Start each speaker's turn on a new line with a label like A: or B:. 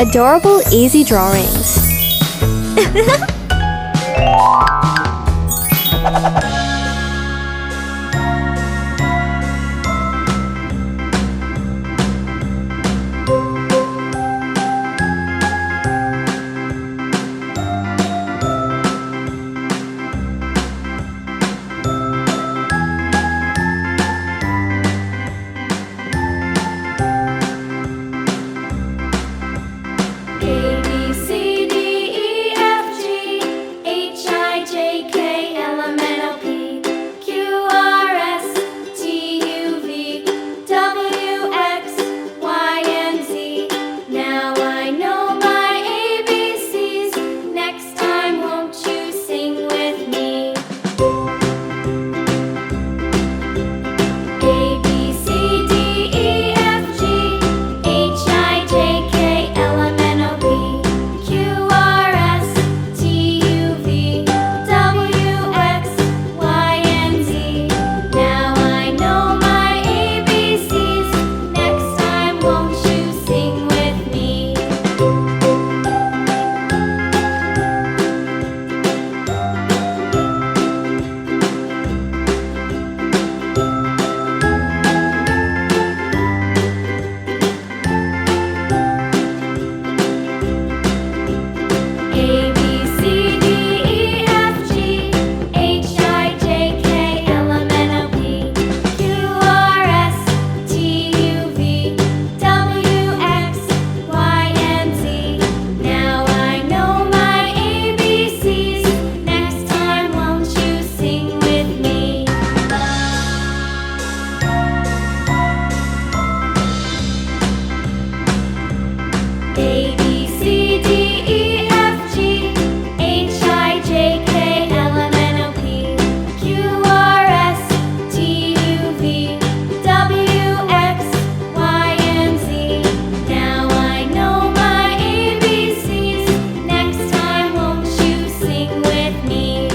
A: Adorable easy drawings.
B: A B C D E F G H I J K L M N O P Q R S T U V W X Y and Z. Now I know my ABCs. Next time, won't you sing with me? A B C D E F G H I J K L M N O P Q R S T U V W X Y and Z. Now I know my ABCs. Next time, won't you sing with me? A B C D E F G H I J K L M N O P Q R S T U V W X Y and Z. Now I know my ABCs. Next time, won't you sing with me? A B C D E F G H I J K L M N O P Q R S T U V W X Y and Z. Now I know my ABCs. Next time, won't you sing with me?